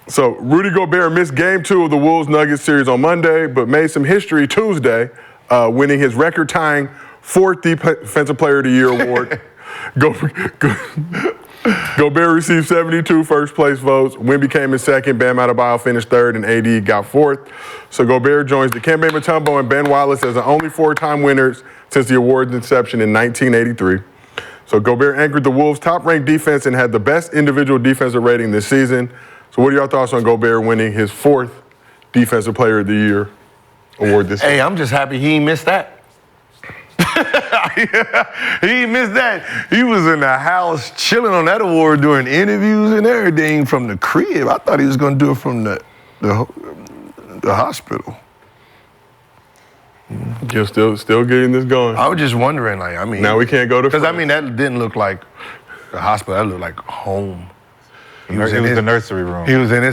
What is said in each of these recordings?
So Rudy Gobert missed Game 2 of the Wolves-Nuggets series on Monday, but made some history Tuesday, winning his record-tying 4th Defensive Player of the Year award. Gobert received 72 first-place votes. Wemby came in second. Bam Adebayo finished third, and AD got fourth. So Gobert joins Dikembe Mutombo and Ben Wallace as the only 4-time winners since the award's inception in 1983. So Gobert anchored the Wolves' top-ranked defense and had the best individual defensive rating this season. So what are your thoughts on Gobert winning his 4th Defensive Player of the Year award this season? Hey, I'm just happy he ain't missed that. He ain't missed that. He was in the house chilling on that award doing interviews and everything from the crib. I thought he was going to do it from the hospital. You're still getting this going. I was just wondering, like, I mean. Now we can't go to. Because I mean, that didn't look like the hospital. That looked like home. He was in the nursery room. He was in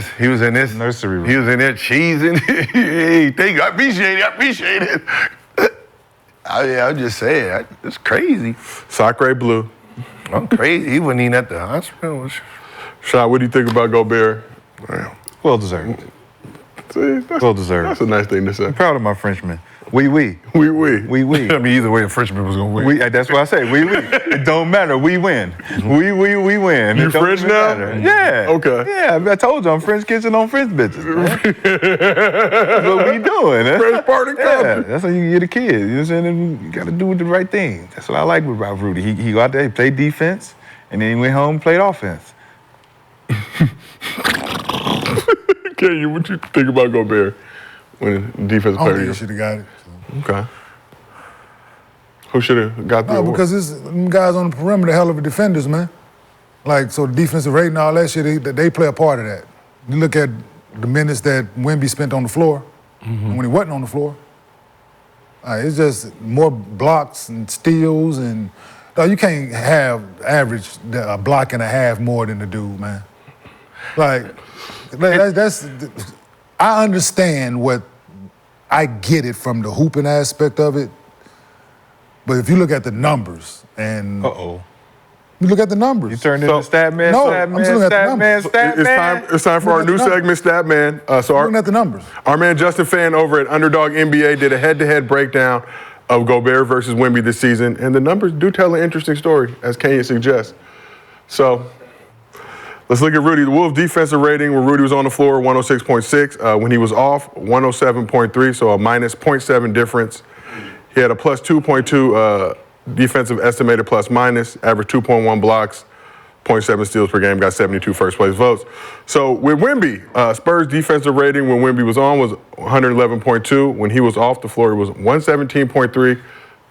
this nursery room. He was in there cheesing. Hey, thank you. I appreciate it. I was just saying, it's crazy. Sacre bleu. I'm crazy. He wasn't even at the hospital. Shot, what do you think about Gobert? Well deserved. See, Well deserved. That's a nice thing to say. I'm proud of my Frenchman. Oui. Oui. I mean, either way, a Frenchman was going to win. That's what I say. Oui. It don't matter. We win. We win. You French now? Matter. Yeah. Okay. Yeah, I told you I'm French kissing on French bitches. That's what we doing. French party Yeah, that's how you get a kid. You know what I'm saying? You got to do the right thing. That's what I like about Rudy. He go out there, he played defense, and then he went home and played offense. Okay, what you think about Gobert winning Defensive Player of the Year? He should have got it. Okay. Who should have got the award? Because them guys on the perimeter, hell of a defenders, man. Like, so the defensive rating, all that shit, they play a part of that. You look at the minutes that Wemby spent on the floor, when he wasn't on the floor. It's just more blocks and steals, and you can't have average a block and a half more than the dude, man. Like, that's I understand I get it from the hooping aspect of it, but if you look at the numbers and you look at the numbers, You turned into stat man. It's time for our new segment, Stat Man. looking at the numbers. Our man Justin Fan over at Underdog NBA did a head-to-head breakdown of Gobert versus Wemby this season, and the numbers do tell an interesting story, as Kenya suggests. So let's look at Rudy. The Wolves' defensive rating when Rudy was on the floor, 106.6. When he was off, 107.3, so a minus 0.7 difference. He had a plus 2.2 defensive estimated plus minus, averaged 2.1 blocks, 0.7 steals per game, got 72 first-place votes. So with Wemby, Spurs' defensive rating when Wemby was on was 111.2. When he was off the floor, it was 117.3,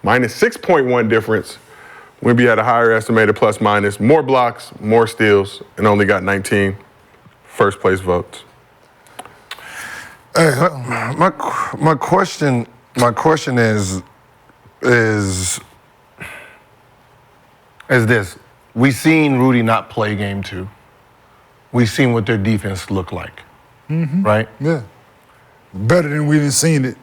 minus 6.1 difference. Wemby had a higher estimated plus minus, more blocks, more steals, and only got 19 first-place votes. Hey, my question is this. We seen Rudy not play game 2. We seen what their defense looked like, right? Yeah. Better than we didn't seen it.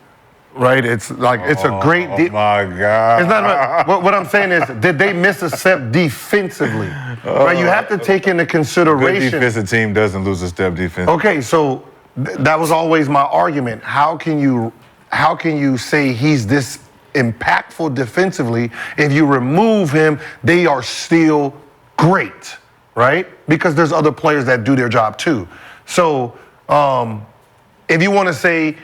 Right? It's like, it's a great Oh, my God. It's not about, what I'm saying is, did they miss a step defensively? Right? You have to take into consideration. Good defensive team doesn't lose a step defense. Okay, so that was always my argument. How can you say he's this impactful defensively if you remove him, they are still great, right? Because there's other players that do their job too. So if you want to say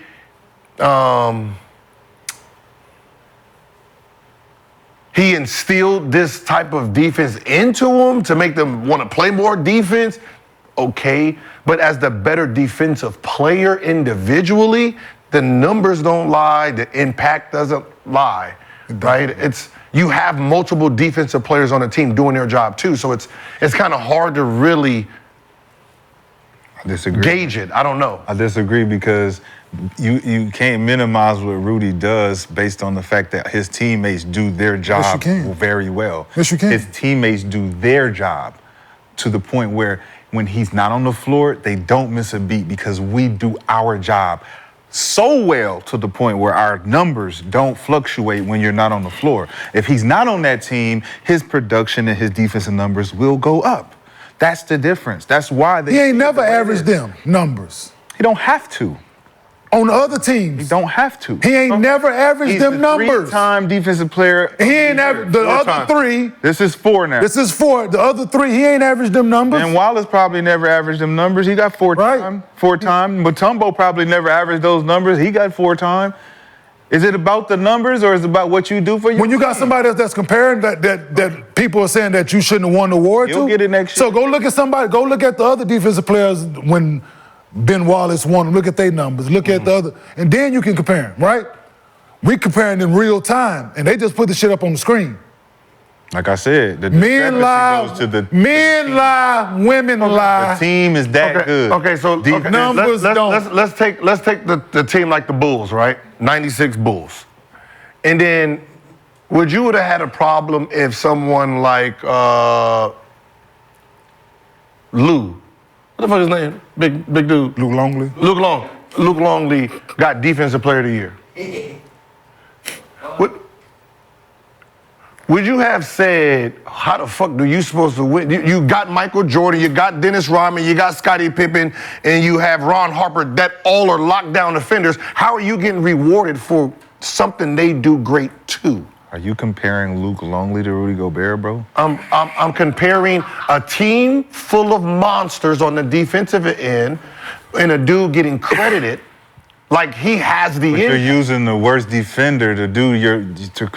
he instilled this type of defense into them to make them want to play more defense, okay. But as the better defensive player individually, the numbers don't lie, the impact doesn't lie, right? You have multiple defensive players on the team doing their job too, so it's kind of hard to really gauge it. I don't know. I disagree because you can't minimize what Rudy does based on the fact that his teammates do their job very well. Yes, you can. His teammates do their job to the point where when he's not on the floor, they don't miss a beat because we do our job so well to the point where our numbers don't fluctuate when you're not on the floor. If he's not on that team, his production and his defensive numbers will go up. That's the difference. That's why they. He ain't never averaged them numbers. He don't have to. On the other teams. He don't have to. He ain't never averaged He's them the numbers. Three-time defensive player. He ain't averaged the other three. This is 4 now. This is 4. The other 3, he ain't averaged them numbers. And Wallace probably never averaged them numbers. He got 4 time. 4 time. Mutombo probably never averaged those numbers. He got 4 time. Is it about the numbers or is it about what you do for you? When you got somebody else that's comparing that people are saying that you shouldn't have won the award You'll to. get it next year. So go look at somebody. Go look at the other defensive players when Ben Wallace won. Look at their numbers. Look at the other, and then you can compare them, right? We comparing in real time, and they just put the shit up on the screen. Like I said, the Men lie, goes to the men lie, women lie. The team is that good. Okay, so Numbers don't. let's take the team like the Bulls, right? 96 Bulls. And then would you have had a problem if someone like Lou, what the fuck is his name? Big dude. Luke Longley. Luke Longley got Defensive Player of the Year. Would you have said, how the fuck do you supposed to win? You got Michael Jordan, you got Dennis Rodman, you got Scottie Pippen, and you have Ron Harper, that all are lockdown defenders. How are you getting rewarded for something they do great too? Are you comparing Luke Longley to Rudy Gobert, bro? I'm comparing a team full of monsters on the defensive end and a dude getting credited like he has the But you're using the worst defender to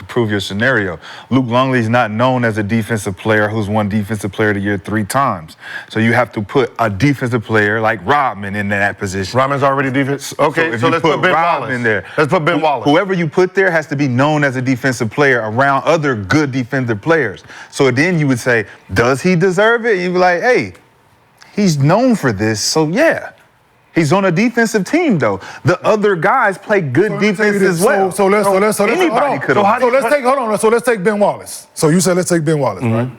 prove your scenario. Luke Longley's not known as a defensive player who's won Defensive Player of the Year 3 times. So you have to put a defensive player like Rodman in that position. Rodman's already defense. Okay, so let's put Ben Wallace in there. Let's put Ben Wallace. Whoever you put there has to be known as a defensive player around other good defensive players. So then you would say, does he deserve it? You'd be like, hey, he's known for this, so yeah. He's on a defensive team, though. The other guys play good defense as well. So let's take Ben Wallace. So you said let's take Ben Wallace, right?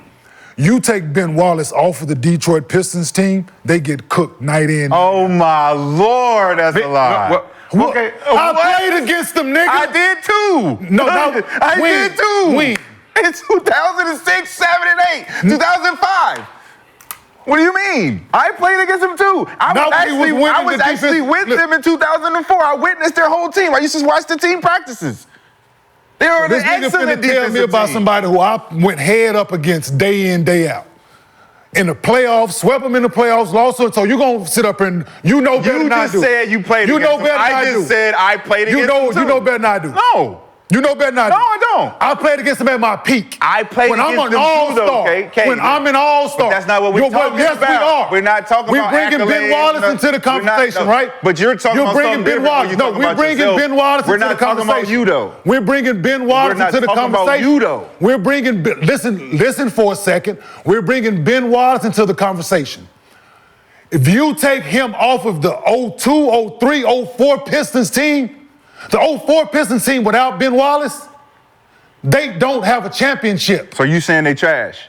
You take Ben Wallace off of the Detroit Pistons team, they get cooked night in. Oh my Lord, that's a lie. Okay, I played against them, nigga. I did too. No, I did too. When? In 2006, 7, and 8, 2005. What do you mean? I played against them too. I was actually with them in 2004. I witnessed their whole team. I used to watch the team practices. They were an excellent defensive team. Tell me about somebody who I went head up against day in, day out. In the playoffs, swept them in the playoffs, lost it. So you're going to sit up and you know better than I do. You just said you played against them. I just said I played against them too. You know better than I do. No. You know better than I do. No, I don't. I played against them at my peak. I played against them too, though, okay? When I'm an all-star. But that's not what we're talking about. Yes, we are. We're not talking about We're bringing Ben Wallace into the conversation, right? But you're talking about something different. No, we're bringing Ben Wallace into the conversation. We're not talking about you, though. We're bringing Ben Wallace into the conversation. We're not talking about you, though. We're bringing, listen for a second. We're bringing Ben Wallace into the conversation. If you take him off of the 02, 03, 04 Pistons team, the 04 Pistons team without Ben Wallace, they don't have a championship. So you saying they trash?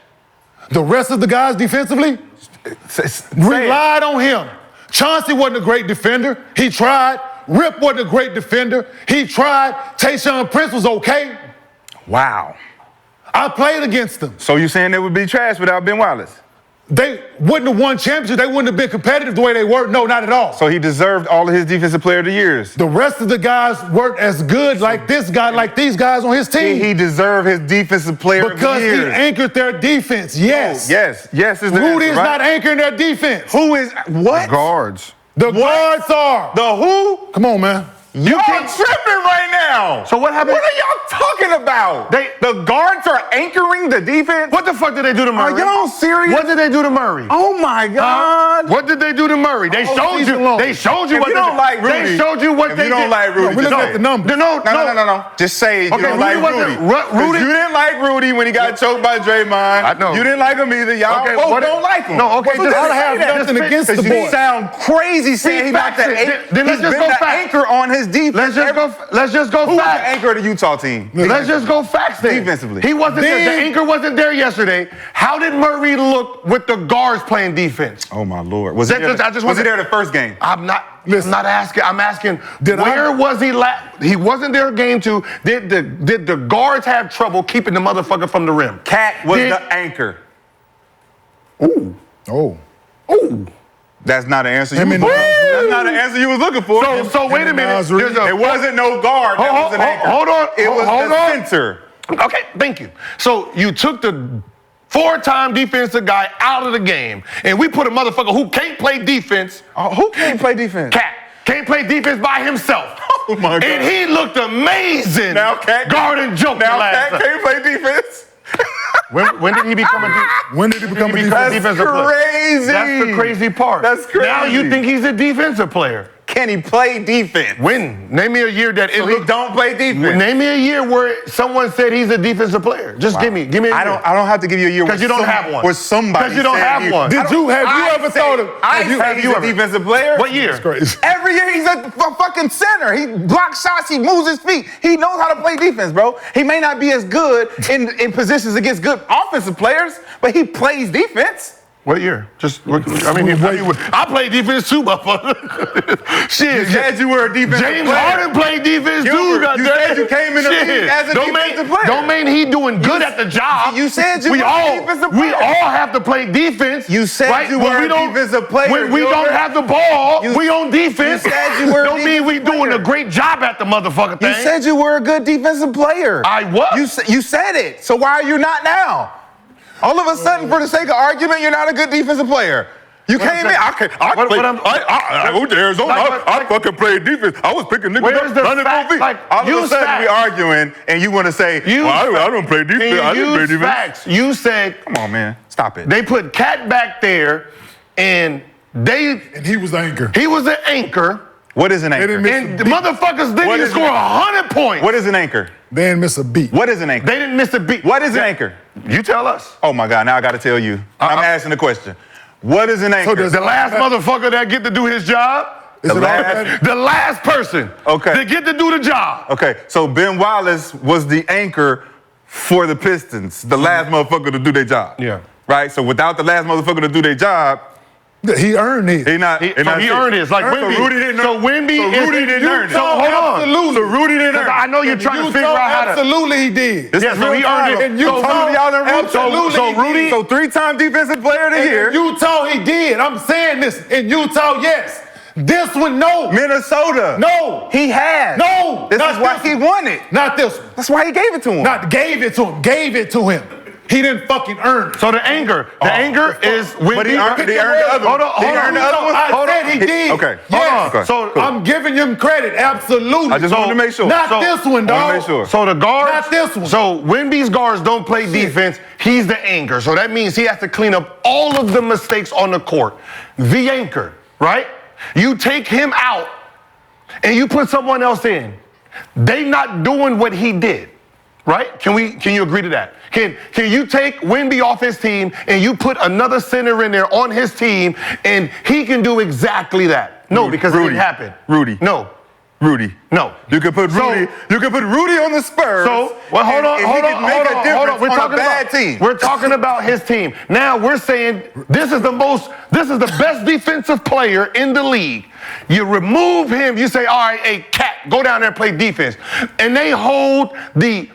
The rest of the guys defensively relied on him. Chauncey wasn't a great defender. He tried. Rip wasn't a great defender. He tried. Tayshaun Prince was okay. Wow. I played against them. So you saying they would be trash without Ben Wallace? They wouldn't have won championships. They wouldn't have been competitive the way they were. No, not at all. So he deserved all of his Defensive Player of the Years. The rest of the guys weren't as good like this guy, like these guys on his team. He deserved his Defensive Player of the Years. Because he anchored their defense, yes. Yes is the Rudy answer, is not anchoring their defense. Who is, what? Guards. The guards are. The who? Come on, man. Y'all tripping right now. So what happened? What are y'all talking about? The guards are anchoring the defense? What the fuck did they do to Murray? Are y'all serious? What did they do to Murray? Oh my God. What did they do to Murray? They showed you. They showed you If what you don't like Rudy. They showed you what they did. If you don't like Rudy, we just look say at the it. numbers. No. Just say you don't like Rudy. Rudy. You didn't like Rudy when he got choked by Draymond. I know. You didn't like him either. Y'all both don't like him. No, okay. Just I have say that. nothing against the You boy. sound crazy saying he's not the anchor on his defense. Let's just go Who was the facts. anchor of the Utah team? Let's just go facts then. Defensively. He wasn't there. The anchor wasn't there yesterday. How did Murray look with the guards playing defense? Oh my Lord. Was he there the first game? I'm not asking. I'm asking, where was he? He wasn't there game 2. Did the guards have trouble keeping the motherfucker from the rim? Cat was the anchor. Ooh. Oh. That's not an answer. Him and That's not an answer you was looking for. So wait a minute. It wasn't no guard. That was an anchor. Hold on. It was hold the on. center. Okay, thank you. So you took the 4-time defensive guy out of the game, and we put a motherfucker who can't play defense. Who can't play defense? Cat can't play defense by himself. Oh my God. And he looked amazing. Now Cat guarding Joker Now last Cat night. can't play defense. When did he become a When did he become a That's defensive player? crazy. That's the crazy part. That's crazy. Now you think he's a defensive player. Can he play defense? When? Name me a year that it So he looked. don't play defense. Name me a year where someone said he's a defensive player. Just give me a year. I don't have to give you a year Because you don't have one. Where somebody Because you don't said have one. Have you ever thought of? Have you ever- a defensive player? What year? Crazy. Every year he's a fucking center. He blocks shots. He moves his feet. He knows how to play defense, bro. He may not be as good in positions against good offensive players, but he plays defense. What year? I played defense too, motherfucker. Shit. You said you were a defensive James player. Harden played defense too, Gilbert, goddamn. you said you came in the league as a defensive player. Don't mean he doing good at the job. You said you we were all, a defensive We player. all have to play defense. You said right? you When were we a don't- defensive player, When we don't Gilbert. have the ball, You- we on defense. you said you were a Don't mean we defensive doing player. a great job at the motherfucking thing. You said you were a good defensive player. I was. You said it. So why are you not now? All of a sudden, for the sake of argument, you're not a good defensive player. You What came I'm in. saying- I went to Arizona. Like- I fucking played defense. I was picking niggas Where's up, the 104 fact- feet. like, All of use a sudden we facts. arguing, and you want to say, Use well, I facts. don't play defense. Can you I didn't play use defense. facts? You said Come on, man. Stop it. they put Cat back there, and And he was the anchor. he was the anchor, What is an anchor? didn't miss- and the motherfuckers didn't What even is score it? 100 points. What is an anchor? They didn't miss a beat. What is an anchor? They didn't miss a beat. What is an anchor? You tell us. Oh my God, now I got to tell you. I'm asking the question. What is an anchor? does The last motherfucker that get to do his job, Is The it last- automatic? the last person Okay. that get to do the job. Okay, so Ben Wallace was the anchor for the Pistons, the last motherfucker to do their job. Yeah. Right? So without the last motherfucker to do their job, He earned it. he not. So he earned his. Like So Wemby. Rudy didn't So earn- Wemby so is- Rudy didn't earn it. So hold on. Absolutely. So Rudy didn't earn it. I know you're trying to Utah, figure out how to. absolutely he did. This Yeah, is so he real earned time. it. In Utah, So y'all in Rudy. absolutely So he Rudy. did. So 3-time defensive player of the year. In Utah, he did. I'm saying this. In Utah, yes. This one, no. Minnesota. No. He has. No. This not is why this he one. won it. Not this one. That's why he gave it to him. Not gave it to him. Gave it to him. He didn't fucking earn it. So the anger is Wemby. But he earned the other one. Hold on, He hold on. earned the other one. I Hold said on. he did. Okay. Yes. Hold on. Okay. So I'm giving him credit. Absolutely. I just wanted to make sure. Not So- this one, I dog. want to make sure. So the guards. Not this one. So Wemby's guards don't play defense. He's the anchor. So that means he has to clean up all of the mistakes on the court. The anchor, right? You take him out and you put someone else in. They not doing what he did. Right? Can you agree to that? Can you take Wemby off his team and you put another center in there on his team and he can do exactly that? No, because it didn't happen. Rudy. No. Rudy. No. You could put Rudy. You could put Rudy on the Spurs. So, well, hold on, and hold he on, could make hold a on, difference hold on. We're on talking a bad about team. We're talking about his team. Now we're saying this is the best defensive player in the league. You remove him, you say, all right, hey, Cat, go down there and play defense. And they hold the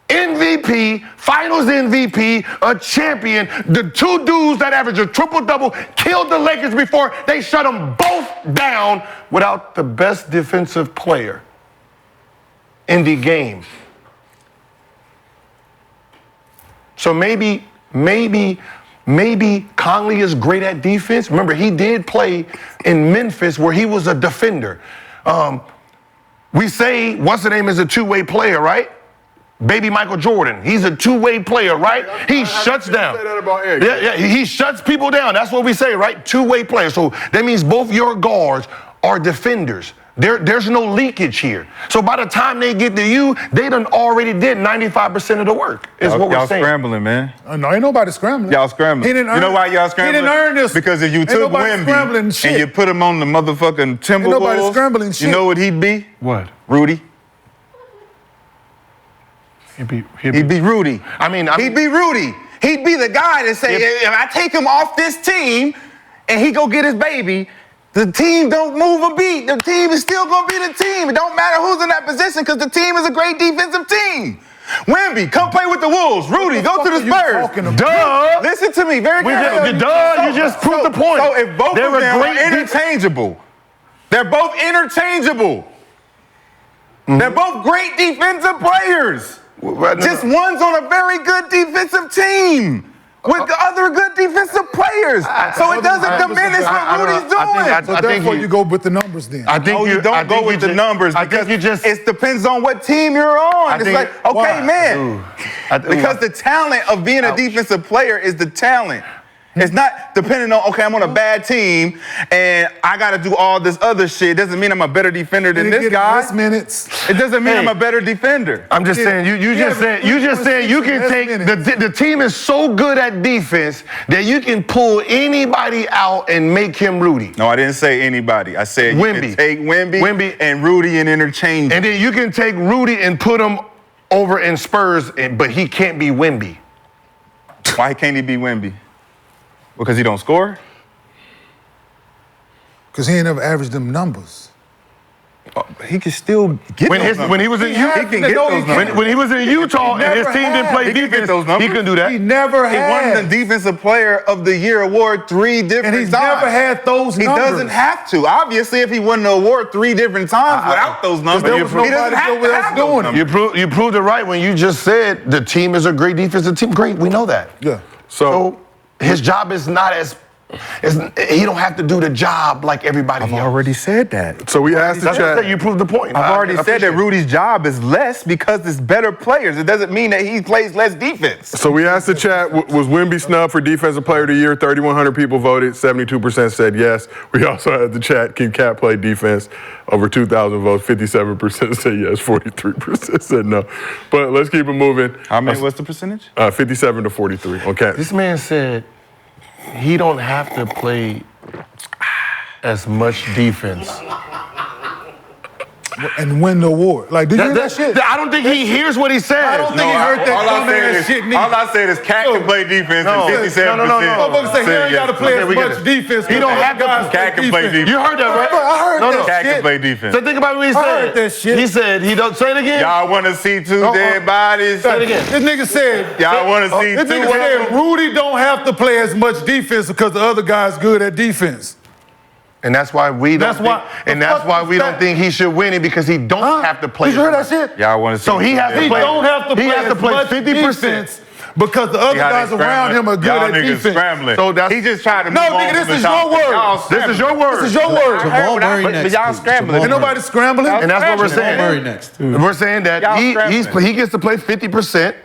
MVP, finals MVP, a champion, the two dudes that average a triple-double, killed the Lakers before they shut them both down without the best defensive player in the game. So maybe Conley is great at defense. Remember, he did play in Memphis where he was a defender. We say, what's the name, is a two-way player, right? Baby Michael Jordan. He's a two-way player, right? He shuts down. Say that about Egg. Yeah, he shuts people down. That's what we say, right? Two-way player. So that means both your guards are defenders. There's no leakage here. So by the time they get to you, they done already did 95% of the work, is what we're Y'all saying. scrambling, man. No, ain't nobody scrambling. Y'all scrambling. He didn't earn You know why y'all He scrambling? didn't earn this. Because if you Ain't took nobody scrambling Wemby shit. and you put him on the motherfucking Timberwolves, nobody scrambling you shit. know what he'd be? What? Rudy. He'd be He'd be Rudy. He'd be Rudy. He'd be the guy that say, if I take him off this team and he go get his baby, the team don't move a beat. The team is still going to be the team. It don't matter who's in that position because the team is a great defensive team. Wemby, come play with the Wolves. Rudy, go to the What the fuck are you Spurs. talking about? Duh. Listen to me very carefully. You just proved the point. So if both They of were them great are interchangeable, they're both interchangeable. They're both great defensive players. Just one's on a very good defensive team with other good defensive players. So it doesn't diminish what Rudy's doing. So therefore, you go with the numbers then. I think No, you don't go with the numbers because it depends on what team you're on. It's like, okay, why? man, because the talent of being a defensive player is the talent. It's not depending on, okay, I'm on a bad team and I got to do all this other shit. It doesn't mean I'm a better defender than this guy. Less minutes. It doesn't mean I'm a better defender. I'm just saying, you just said you can take the team is so good at defense that you can pull anybody out and make him Rudy. No, I didn't say anybody. I said you Wemby. can take Wemby and Rudy and interchange. And then you can take Rudy and put him over in Spurs, but he can't be Wemby. Why can't he be Wemby? Because he don't score? Because he ain't never averaged them numbers. He can still get When those numbers. when he was in He can get those numbers. when he was in Utah and his team didn't play He can get defense, those numbers. he couldn't do that. He never He had. won the Defensive Player of the Year award 3 different And he's times. never had those He numbers. doesn't have to. Obviously, if he won the award 3 different times without those numbers, there was he doesn't nobody have over to there have doing those it. numbers. You proved it right when you just said the team is a great defensive team. Great, we know that. Yeah. So his job is not as he don't have to do the job like everybody else. I've already said that. So we asked the That's what I chat. said, you proved the point. I've already I said that appreciate it. Rudy's job is less because it's better players. It doesn't mean that he plays less defense. So we asked the chat, was Wemby snubbed for Defensive Player of the Year? 3,100 people voted. 72% said yes. We also had the chat, can Cat play defense? Over 2,000 votes. 57% said yes. 43% said no. But let's keep it moving. How many? What's the percentage? 57 to 43 on Cat. This man said he don't have to play as much defense. And win the award. Like, did you hear that shit? I don't think he hears what he says. I don't think he heard that dumbass shit. All I said is Cat can play defense No. and 57%. No. Motherfucker say he ain't got to play Okay, as we get much it. defense. He don't have to. Cat can play defense. You heard that, right? I heard that Cat shit. can play defense. So think about what he said. heard that shit. He said he don't say it again. Y'all want to see 2 dead bodies? Say it again. This nigga said, Y'all want to see this 2 nigga said Rudy don't have to play as much defense because the other guy's good at defense. And that's why we don't. That's why- think, and that's why we don't think he should win it because he don't have to play. Did you hear as that much. shit? Y'all want to see So he has to He play. don't have to He play has to as play much 50%. defense because the other guys around him are good Y'all at niggas defense. scrambling. So that's- he just tried to No, move on nigga, from this the is top. your word. Y'all This is your scrambling. word. This is your word. Jamal Murray but next. y'all please. scrambling. Jamal Ain't nobody scrambling. And that's what we're Jamal Murray saying. next. We're saying that Y'all scrambling. he gets to play 50%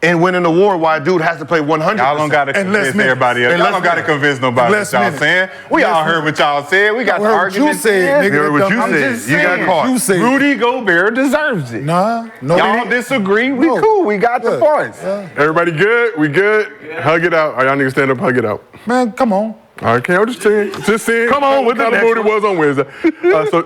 and win an award while a dude has to play 100%. Y'all don't got to And less convince minutes. everybody else. And Y'all less don't got to minutes. convince nobody Less what y'all minutes. saying. We all heard what y'all said. We got the heard what you argument. said, nigga. You heard what you I'm said. just You got saying. caught. You said. Rudy Gobert deserves it. Nah, no. Y'all disagree? We No. cool. We got the Good. points. Everybody good? We good? Hug it out. All right, y'all niggas stand up, hug it out. Man, come on. All right, okay, I'm just saying. Come on with the How the next mood it one. was on Wednesday. So